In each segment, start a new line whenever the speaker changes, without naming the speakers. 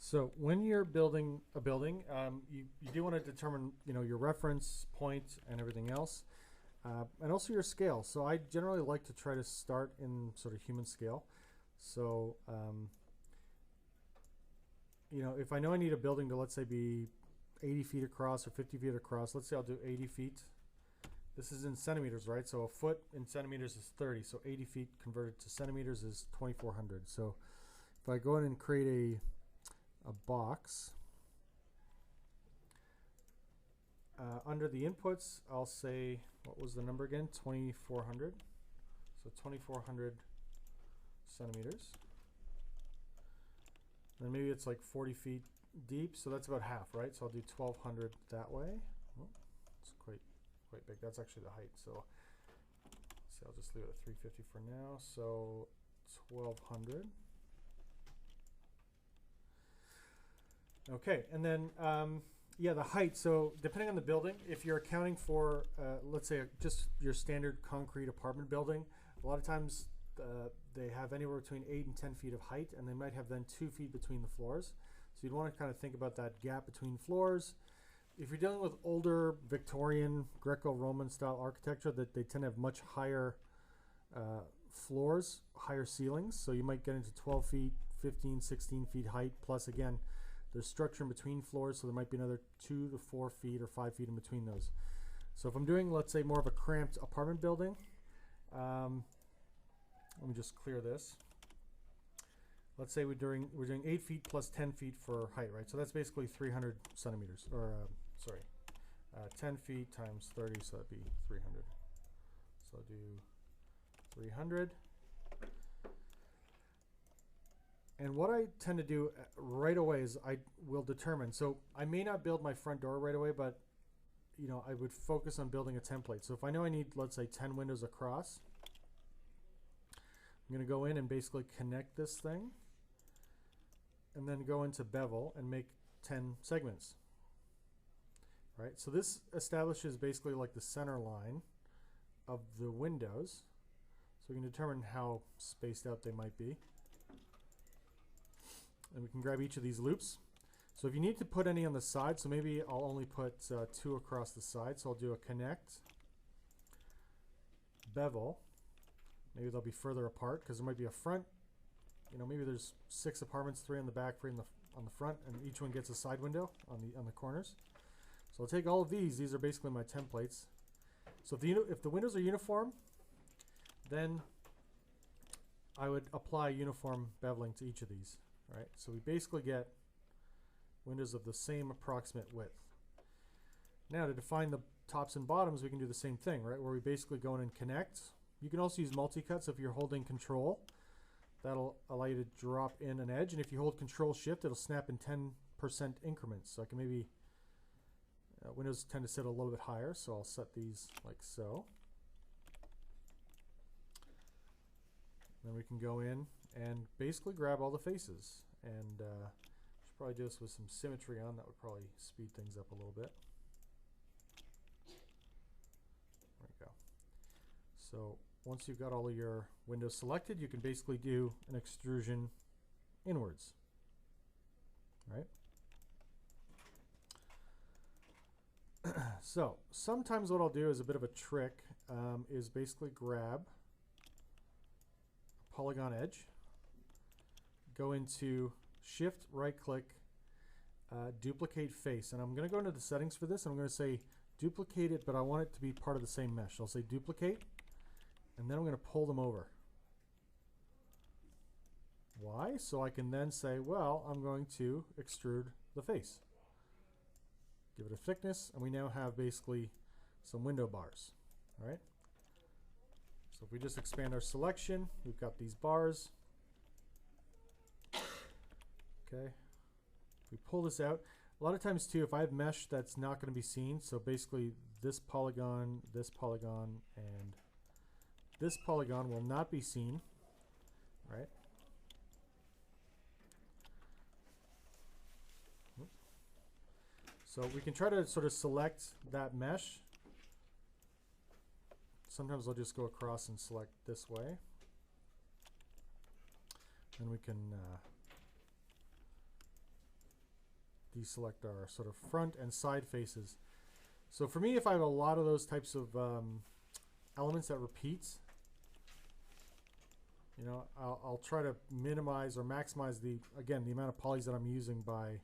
So when you're building a building, you do want to determine, your reference point and everything else, and also your scale. So I generally like to try to start in sort of human scale. So, if I know I need a building to, let's say, be 80 feet across or 50 feet across, let's say I'll do 80 feet. This is in centimeters, right? So a foot in centimeters is 30. So 80 feet converted to centimeters is 2,400. So if I go in and create a box, under the inputs, I'll say, what was the number again? 2,400. So 2,400 centimeters. Then maybe it's like 40 feet deep, so that's about half, right? So I'll do 1,200 that way. Oh, it's quite big. That's actually the height. So I'll just leave it at 350 for now. So 1,200. Okay, and then the height. So depending on the building, if you're accounting for, let's say, just your standard concrete apartment building, a lot of times they have anywhere between 8 and 10 feet of height, and they might have then 2 feet between the floors. So you'd want to kind of think about that gap between floors. If you're dealing with older Victorian Greco-Roman style architecture, that they tend to have much higher floors, higher ceilings. So you might get into 12 feet, 15, 16 feet height, plus again, there's structure in between floors, so there might be another 2 to 4 feet or 5 feet in between those. So if I'm doing, let's say, more of a cramped apartment building, let me just clear this. Let's say we're doing 8 feet plus 10 feet for height, right? So that's basically 300 centimeters, or 10 feet times 30, so that'd be 300. So I'll do 300. And what I tend to do right away is I will determine, so I may not build my front door right away, but I would focus on building a template. So if I know I need, let's say, 10 windows across, I'm going to go in and basically connect this thing and then go into bevel and make 10 segments. Right? So this establishes basically like the center line of the windows. So we can determine how spaced out they might be. And we can grab each of these loops. So if you need to put any on the side, so maybe I'll only put 2 across the side. So I'll do a connect, bevel. Maybe they'll be further apart because there might be a front. Maybe there's 6 apartments, 3 on the back, 3 on the front, and each one gets a side window on the corners. So I'll take all of these. These are basically my templates. So if the windows are uniform, then I would apply uniform beveling to each of these. Right? So we basically get windows of the same approximate width. Now to define the tops and bottoms, we can do the same thing, right? Where we basically go in and connect. You can also use multi-cuts if you're holding control. That'll allow you to drop in an edge. And if you hold control shift, it'll snap in 10% increments. So I can maybe, windows tend to sit a little bit higher, so I'll set these like so. Then we can go in and basically grab all the faces. And should probably do this with some symmetry on. That would probably speed things up a little bit. There we go. So once you've got all of your windows selected, you can basically do an extrusion inwards, right? So sometimes what I'll do is a bit of a trick, is basically grab a polygon edge, go into shift, right click, duplicate face, and I'm going to go into the settings for this. I'm going to say duplicate it, but I want it to be part of the same mesh. I'll say duplicate, and then I'm going to pull them over. Why? So I can then say, well, I'm going to extrude the face. Give it a thickness, and we now have basically some window bars. All right? So if we just expand our selection, we've got these bars. Okay. If we pull this out, a lot of times too, if I have mesh that's not going to be seen, so basically this polygon, and this polygon will not be seen, right? So we can try to sort of select that mesh. Sometimes I'll just go across and select this way. And we can deselect our sort of front and side faces. So for me, if I have a lot of those types of elements that repeats, you know, I'll try to minimize or maximize the amount of polys that I'm using by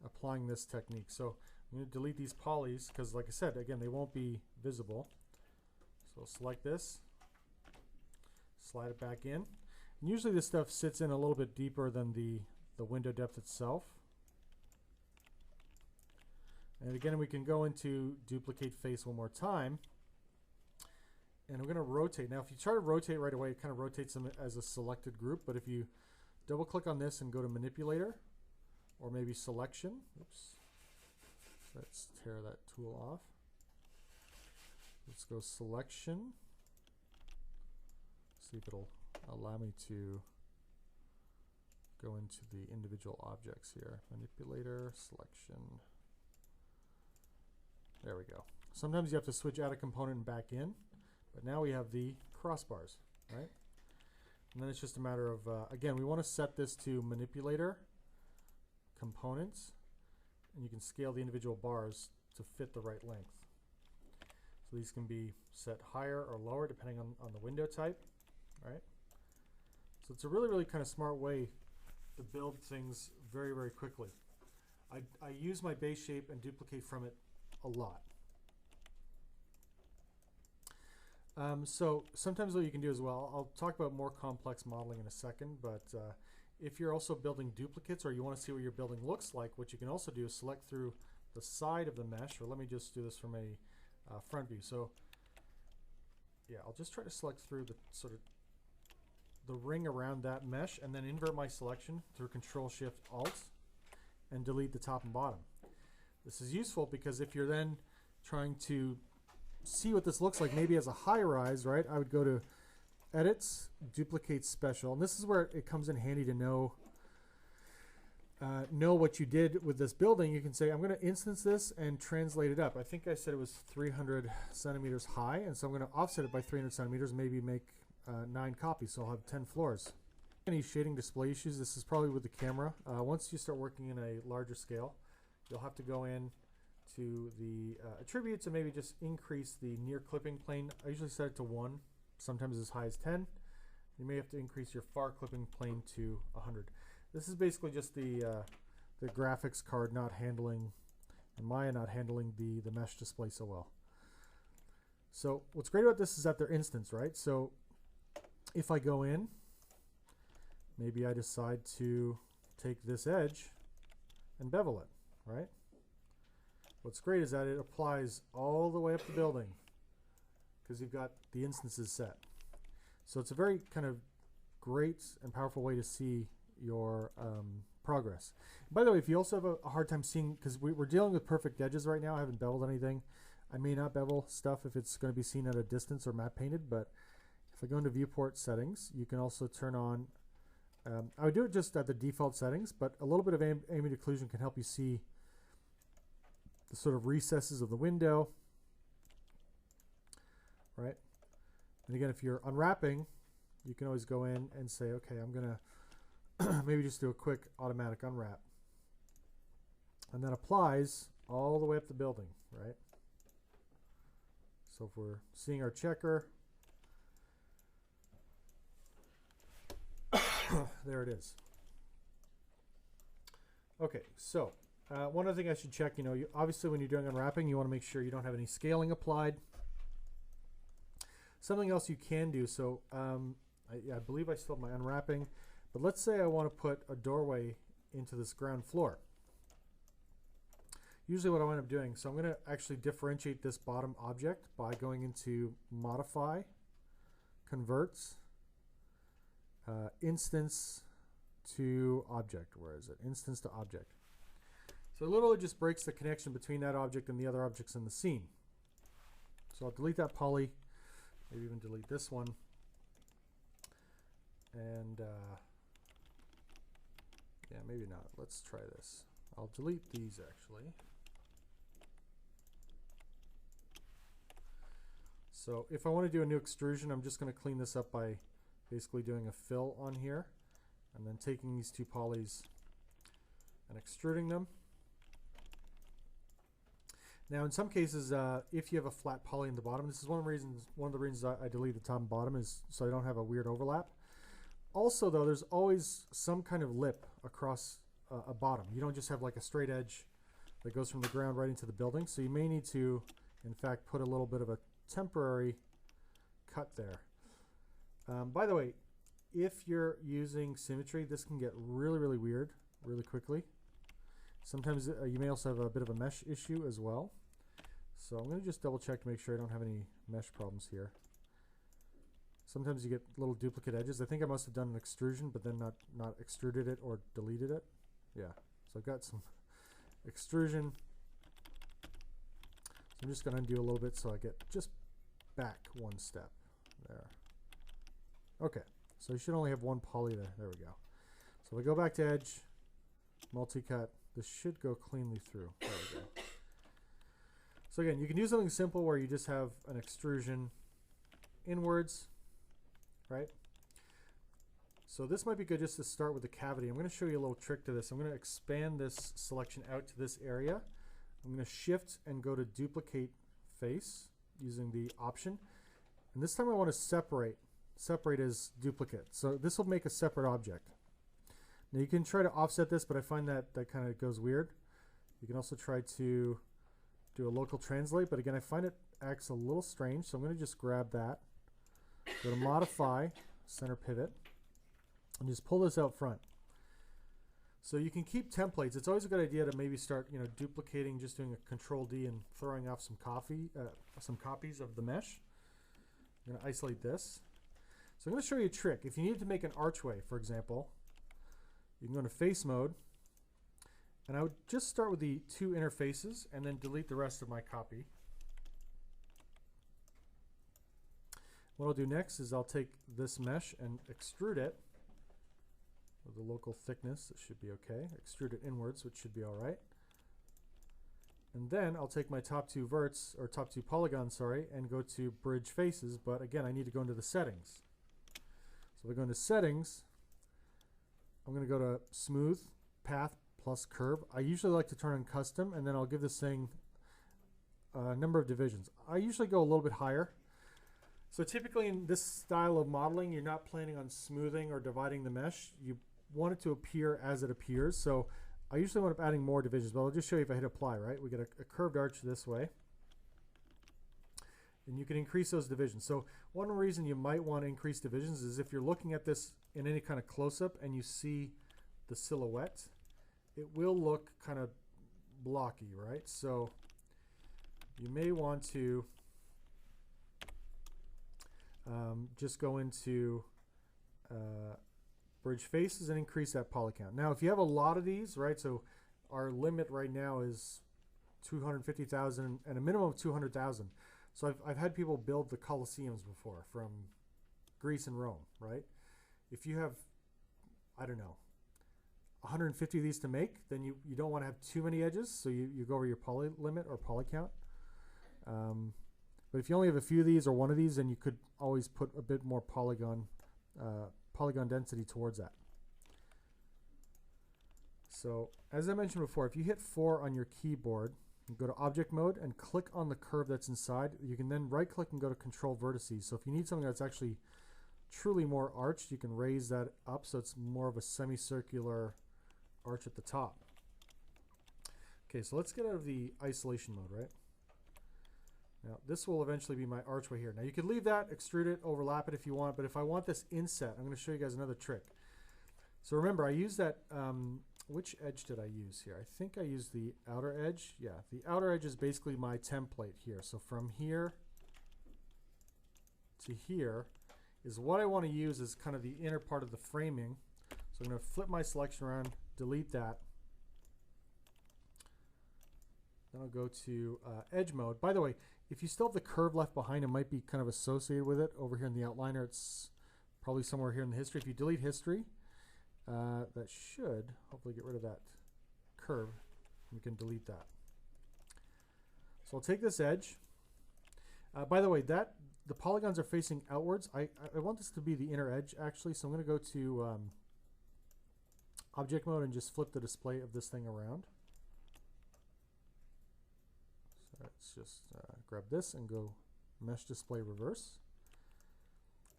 applying this technique. So I'm going to delete these polys because, like I said, again, they won't be visible. So select this, slide it back in. And usually this stuff sits in a little bit deeper than the window depth itself. And again, we can go into duplicate face one more time. And we're going to rotate. Now, if you try to rotate right away, it kind of rotates them as a selected group. But if you double click on this and go to manipulator, or maybe selection, oops, let's tear that tool off. Let's go selection. See if it'll allow me to go into the individual objects here. Manipulator, selection. There we go. Sometimes you have to switch out a component and back in, but now we have the crossbars, right? And then it's just a matter of, again, we want to set this to manipulator, components, and you can scale the individual bars to fit the right length. So these can be set higher or lower depending on the window type, right? So it's a really, really kind of smart way to build things very, very quickly. I use my base shape and duplicate from it a lot. So sometimes what you can do as well, I'll talk about more complex modeling in a second, but if you're also building duplicates or you want to see what your building looks like, what you can also do is select through the side of the mesh, or let me just do this from a front view. So yeah, I'll just try to select through the sort of the ring around that mesh and then invert my selection through Control-Shift-Alt and delete the top and bottom. This is useful because if you're then trying to see what this looks like, maybe as a high rise, right? I would go to Edits, Duplicate Special, and this is where it comes in handy to know what you did with this building. You can say, I'm going to instance this and translate it up. I think I said it was 300 centimeters high, and so I'm going to offset it by 300 centimeters, maybe make 9 copies, so I'll have 10 floors. Any shading display issues, this is probably with the camera. Once you start working in a larger scale, you'll have to go in to the attributes and maybe just increase the near clipping plane. I usually set it to 1, sometimes as high as 10. You may have to increase your far clipping plane to 100. This is basically just the graphics card not handling, and Maya not handling the mesh display so well. So what's great about this is that they're instance, right? So if I go in, maybe I decide to take this edge and bevel it, right? What's great is that it applies all the way up the building because you've got the instances set. So it's a very kind of great and powerful way to see your progress. By the way, if you also have a hard time seeing, because we're dealing with perfect edges right now, I haven't beveled anything. I may not bevel stuff if it's going to be seen at a distance or matte painted, but if I go into viewport settings, you can also turn on, I would do it just at the default settings, but a little bit of ambient occlusion can help you see the sort of recesses of the window, right? And again, if you're unwrapping, you can always go in and say, okay, I'm going to maybe just do a quick automatic unwrap. And that applies all the way up the building, right? So if we're seeing our checker, there it is. Okay, so one other thing I should check, obviously when you're doing unwrapping, you want to make sure you don't have any scaling applied. Something else you can do, so I believe I still have my unwrapping, but let's say I want to put a doorway into this ground floor. Usually what I wind up doing, so I'm going to actually differentiate this bottom object by going into Modify, Converts, Instance to Object. Where is it? Instance to Object. So it literally just breaks the connection between that object and the other objects in the scene. So I'll delete that poly, maybe even delete this one, and yeah, maybe not. Let's try this. I'll delete these actually. So if I want to do a new extrusion, I'm just going to clean this up by basically doing a fill on here and then taking these two polys and extruding them. Now, in some cases, if you have a flat poly in the bottom, this is one of the reasons I delete the top and bottom is so I don't have a weird overlap. Also, though, there's always some kind of lip across a bottom. You don't just have like a straight edge that goes from the ground right into the building. So you may need to, in fact, put a little bit of a temporary cut there. By the way, if you're using symmetry, this can get really, really weird really quickly. Sometimes you may also have a bit of a mesh issue as well. So I'm going to just double check to make sure I don't have any mesh problems here. Sometimes you get little duplicate edges. I think I must have done an extrusion, but then not extruded it or deleted it. Yeah, so I've got some extrusion. So I'm just going to undo a little bit so I get just back one step there. Okay, so you should only have one poly there. There we go. So we go back to edge, multi-cut. This should go cleanly through. There we go. So again, you can do something simple where you just have an extrusion inwards, right? So this might be good just to start with the cavity. I'm going to show you a little trick to this. I'm going to expand this selection out to this area. I'm going to shift and go to duplicate face using the option. And this time I want to separate as duplicate. So this will make a separate object. Now you can try to offset this, but I find that kind of goes weird. You can also try to do a local translate, but again, I find it acts a little strange. So I'm going to just grab that, go to modify, center pivot, and just pull this out front. So you can keep templates. It's always a good idea to maybe start, duplicating, just doing a Control D and throwing off some copies of the mesh. I'm going to isolate this. So I'm going to show you a trick. If you needed to make an archway, for example, you can go into face mode, and I would just start with the two interfaces and then delete the rest of my copy. What I'll do next is I'll take this mesh and extrude it with the local thickness. It should be okay. Extrude it inwards, which should be all right. And then I'll take my top two polygons, and go to bridge faces. But again, I need to go into the settings. So we go into settings. I'm going to go to smooth, path plus curve. I usually like to turn on custom, and then I'll give this thing a number of divisions. I usually go a little bit higher. So typically in this style of modeling, you're not planning on smoothing or dividing the mesh. You want it to appear as it appears. So I usually wind up adding more divisions, but I'll just show you if I hit apply, right? We get a curved arch this way. And you can increase those divisions. So one reason you might want to increase divisions is if you're looking at this in any kind of close-up and you see the silhouette, it will look kind of blocky, right? So you may want to just go into bridge faces and increase that poly count. Now, if you have a lot of these, right, so our limit right now is 250,000 and a minimum of 200,000. So I've had people build the Colosseums before from Greece and Rome, right? If you have, I don't know, 150 of these to make, then you don't want to have too many edges, so you go over your poly limit or poly count. But if you only have a few of these or one of these, then you could always put a bit more polygon density towards that. So as I mentioned before, if you hit 4 on your keyboard, you go to object mode and click on the curve that's inside. You can then right click and go to control vertices. So if you need something that's actually truly more arched, you can raise that up so it's more of a semicircular arch at the top. Okay, so let's get out of the isolation mode, right? Now this will eventually be my archway here. Now you could leave that, extrude it, overlap it if you want, but if I want this inset, I'm going to show you guys another trick. So remember, I used that, which edge did I use here? I think I used the outer edge. Yeah, the outer edge is basically my template here. So from here to here is what I want to use as kind of the inner part of the framing. So I'm going to flip my selection around, delete that. Then I'll go to edge mode. By the way, if you still have the curve left behind, it might be kind of associated with it over here in the outliner. It's probably somewhere here in the history. If you delete history, that should hopefully get rid of that curve. You can delete that. So I'll take this edge. By the way, the polygons are facing outwards. I want this to be the inner edge actually, so I'm going to go to object mode and just flip the display of this thing around. So Let's just grab this and go mesh display reverse.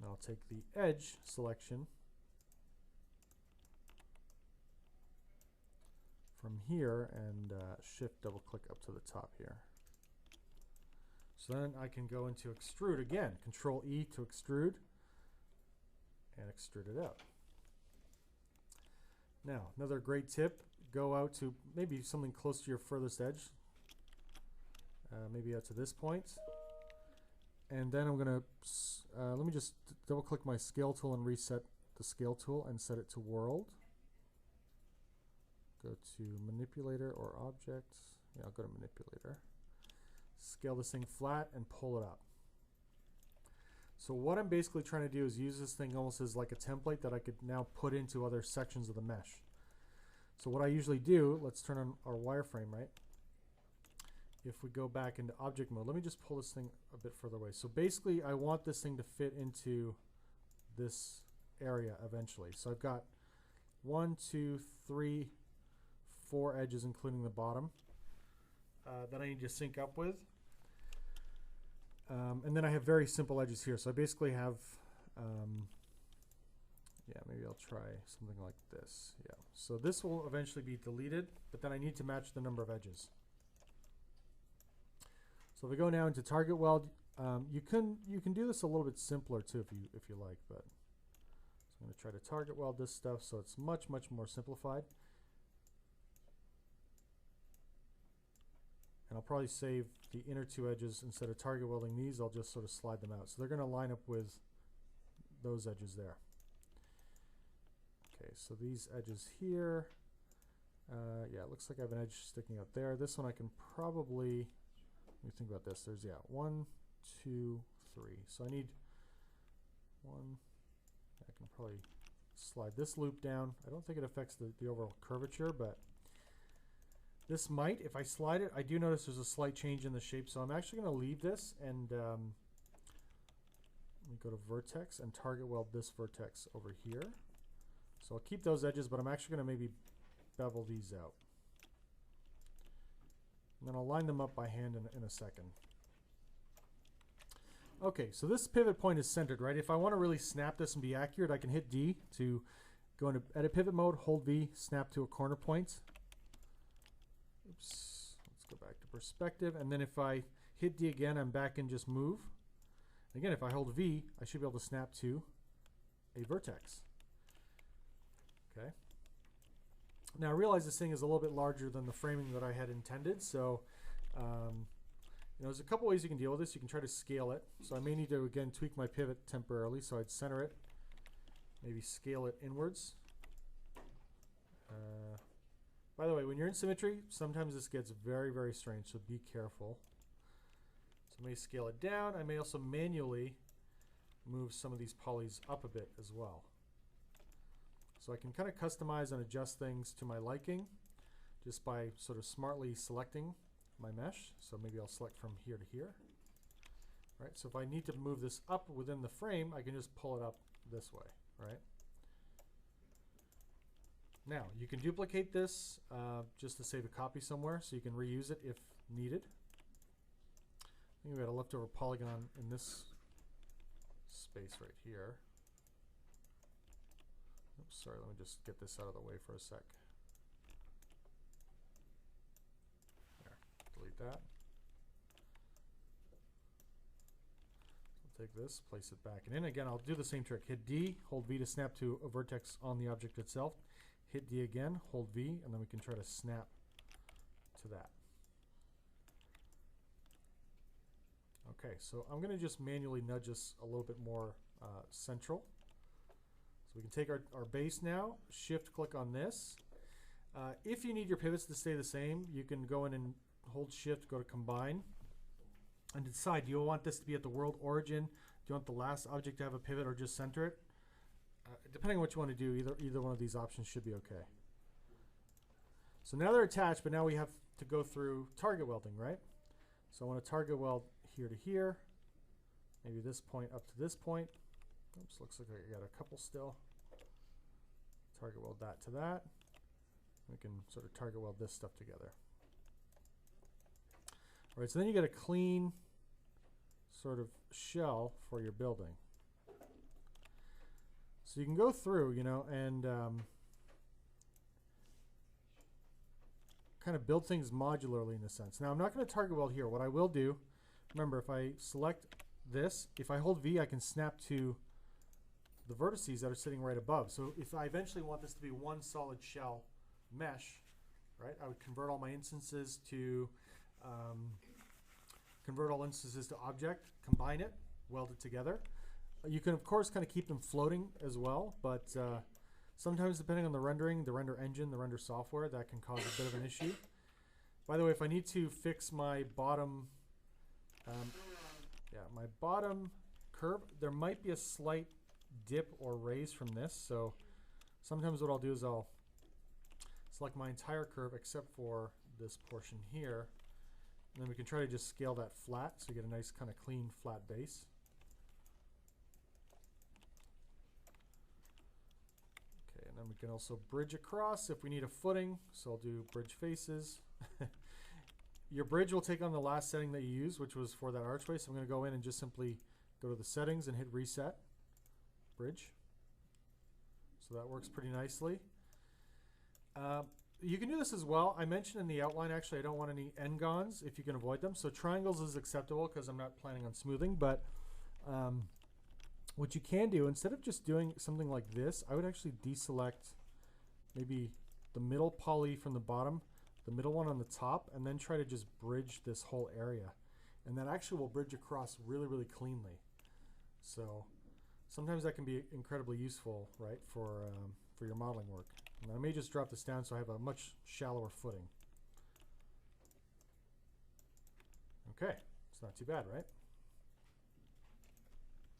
Now I'll take the edge selection from here and shift double click up to the top here. So then I can go into extrude again, Control E to extrude and extrude it out. Now another great tip, go out to maybe something close to your furthest edge, maybe out to this point. And then I'm going to, let me just double click my scale tool and reset the scale tool and set it to world. Go to manipulator or object. Yeah, I'll go to manipulator. Scale this thing flat and pull it up. So what I'm basically trying to do is use this thing almost as like a template that I could now put into other sections of the mesh. So what I usually do, let's turn on our wireframe, right? If we go back into object mode, let me just pull this thing a bit further away. So basically I want this thing to fit into this area eventually. So I've got 1, 2, 3, 4 edges including the bottom that I need to sync up with. And then I have very simple edges here. So I basically have, yeah, maybe I'll try something like this. Yeah. So this will eventually be deleted, but then I need to match the number of edges. So if we go now into target weld, you can do this a little bit simpler too if you like, but so I'm going to try to target weld this stuff so it's much more simplified. And I'll probably save the inner 2 edges. Instead of target welding these, I'll just sort of slide them out. So they're going to line up with those edges there. Okay, so these edges here, yeah, it looks like I have an edge sticking out there. This one I can probably, let me think about this. There's, yeah, 1, 2, 3. So I need 1, I can probably slide this loop down. I don't think it affects the overall curvature, but this might. If I slide it, I do notice there's a slight change in the shape, so I'm actually going to leave this and let me go to vertex and target weld this vertex over here. So I'll keep those edges, but I'm actually going to maybe bevel these out. And then I'll line them up by hand in a second. Okay, so this pivot point is centered, right? If I want to really snap this and be accurate, I can hit D to go into edit pivot mode, hold V, snap to a corner point. Oops, let's go back to perspective. And then if I hit D again, I'm back in just move. Again, if I hold V, I should be able to snap to a vertex. Okay. Now I realize this thing is a little bit larger than the framing that I had intended, so you know, there's a couple ways you can deal with this. You can try to scale it. So I may need to again tweak my pivot temporarily, so I'd center it, maybe scale it inwards. By the way, when you're in symmetry, sometimes this gets very strange, so be careful. So I may scale it down. I may also manually move some of these polys up a bit as well. So I can kind of customize and adjust things to my liking just by sort of smartly selecting my mesh. So maybe I'll select from here to here. Right? So if I need to move this up within the frame, I can just pull it up this way, right? Now, you can duplicate this just to save a copy somewhere, so you can reuse it if needed. I think we got a leftover polygon in this space right here. Oops, sorry, let me just get this out of the way for a sec. There, delete that. I'll take this, place it back and in. Again, I'll do the same trick. Hit D, hold V to snap to a vertex on the object itself. Hit D again, hold V, and then we can try to snap to that. Okay, so I'm going to just manually nudge this a little bit more central. So we can take our base now, shift click on this. If you need your pivots to stay the same, you can go in and hold shift, go to combine, and decide, do you want this to be at the world origin? Do you want the last object to have a pivot or just center it? Depending on what you want to do, either one of these options should be okay. So now they're attached, but now we have to go through target welding, right? So I want to target weld here to here, maybe this point up to this point. Oops, looks like I got a couple still. Target weld that to that. We can sort of target weld this stuff together. All right, so then you get a clean sort of shell for your building. So you can go through, you know, and kind of build things modularly in a sense. Now I'm not going to target weld here. What I will do, remember, if I select this, if I hold V, I can snap to the vertices that are sitting right above. So if I eventually want this to be one solid shell mesh, right, I would convert all my instances to object, combine it, weld it together. You can of course kind of keep them floating as well, but sometimes depending on the rendering, the render engine, the render software, that can cause a bit of an issue. By the way, if I need to fix my bottom, my bottom curve, there might be a slight dip or raise from this. So sometimes what I'll do is I'll select my entire curve except for this portion here. And then we can try to just scale that flat so you get a nice kind of clean flat base. Okay, and then we can also bridge across if we need a footing. So I'll do bridge faces. Your bridge will take on the last setting that you use, which was for that archway. So I'm going to go in and just simply go to the settings and hit reset bridge. So that works pretty nicely. You can do this as well. I mentioned in the outline, actually, I don't want any n-gons if you can avoid them. So triangles is acceptable because I'm not planning on smoothing. But what you can do, instead of just doing something like this, I would actually deselect maybe the middle poly from the bottom, the middle one on the top, and then try to just bridge this whole area. And that actually will bridge across really, really cleanly. So sometimes that can be incredibly useful, right, for your modeling work. And I may just drop this down so I have a much shallower footing. Okay, it's not too bad, right?